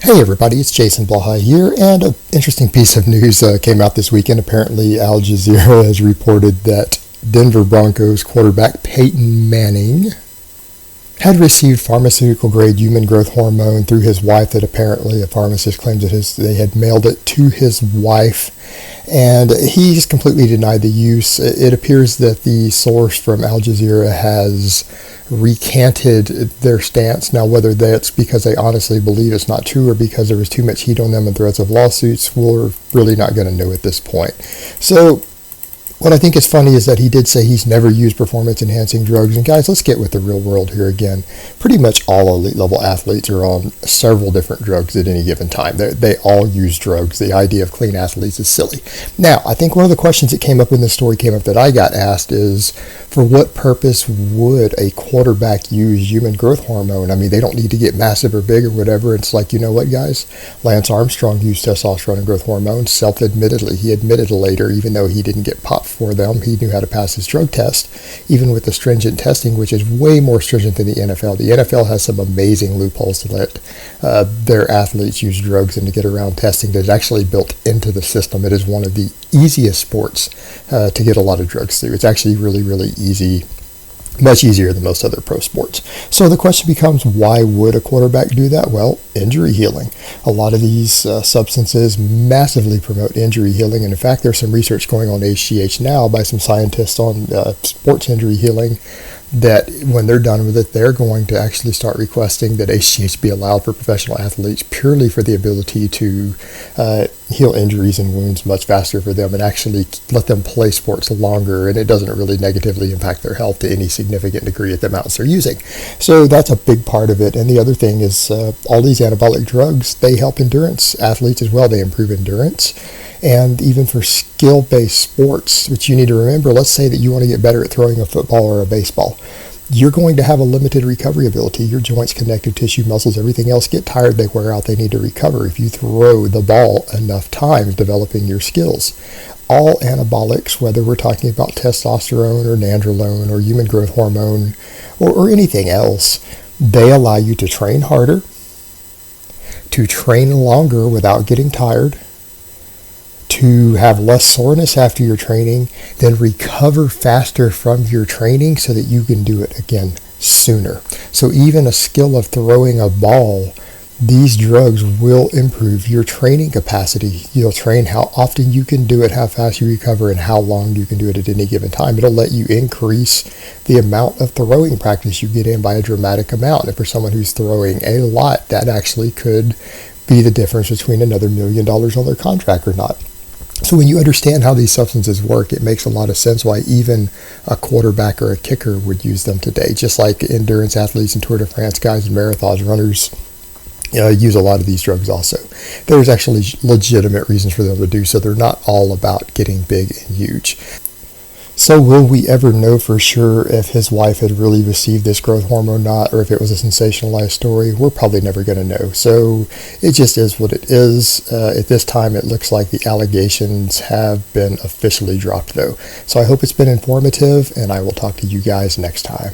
Hey everybody, it's Jason Blaha here, and an interesting piece of news came out this weekend. Apparently, Al Jazeera has reported that Denver Broncos quarterback Peyton Manning had received pharmaceutical-grade human growth hormone through his wife. That apparently a pharmacist claims that they had mailed it to his wife, and he's completely denied the use. It appears that the source from Al Jazeera has recanted their stance. Now, whether that's because they honestly believe it's not true or because there was too much heat on them and threats of lawsuits, we're really not going to know at this point. So what I think is funny is that he did say he's never used performance-enhancing drugs. And guys, let's get with the real world here again. Pretty much all elite-level athletes are on several different drugs at any given time. They all use drugs. The idea of clean athletes is silly. Now, I think one of the questions that came up when this story came up that I got asked is, for what purpose would a quarterback use human growth hormone? I mean, they don't need to get massive or big or whatever. It's like, you know what, guys? Lance Armstrong used testosterone and growth hormone self-admittedly. He admitted later, even though he didn't get popped for them, he knew how to pass his drug test, even with the stringent testing, which is way more stringent than the NFL. The NFL has some amazing loopholes to let their athletes use drugs and to get around testing that is actually built into the system. It is one of the easiest sports to get a lot of drugs through. It's actually really, really easy. Much easier than most other pro sports. So the question becomes, why would a quarterback do that? Well, injury healing. A lot of these substances massively promote injury healing. And in fact, there's some research going on HGH now by some scientists on sports injury healing that when they're done with it, they're going to actually start requesting that HGH be allowed for professional athletes purely for the ability to heal injuries and wounds much faster for them and actually let them play sports longer, and it doesn't really negatively impact their health to any significant degree at the amounts they're using. So that's a big part of it. And the other thing is all these anabolic drugs, they help endurance athletes as well. They improve endurance. And even for skill-based sports, which you need to remember, let's say that you want to get better at throwing a football or a baseball. You're going to have a limited recovery ability. Your joints, connective tissue, muscles, everything else get tired, they wear out, they need to recover. If you throw the ball enough times developing your skills, all anabolics, whether we're talking about testosterone or nandrolone or human growth hormone or anything else, they allow you to train harder, to train longer without getting tired, to have less soreness after your training, then recover faster from your training so that you can do it again sooner. So even a skill of throwing a ball, these drugs will improve your training capacity. You'll train how often you can do it, how fast you recover, and how long you can do it at any given time. It'll let you increase the amount of throwing practice you get in by a dramatic amount. And for someone who's throwing a lot, that actually could be the difference between another $1 million on their contract or not. So when you understand how these substances work, it makes a lot of sense why even a quarterback or a kicker would use them today. Just like endurance athletes and Tour de France guys and marathons runners use a lot of these drugs also. There's actually legitimate reasons for them to do so. They're not all about getting big and huge. So will we ever know for sure if his wife had really received this growth hormone or not, or if it was a sensationalized story? We're probably never going to know. So it just is what it is. At this time, it looks like the allegations have been officially dropped, though. So I hope it's been informative, and I will talk to you guys next time.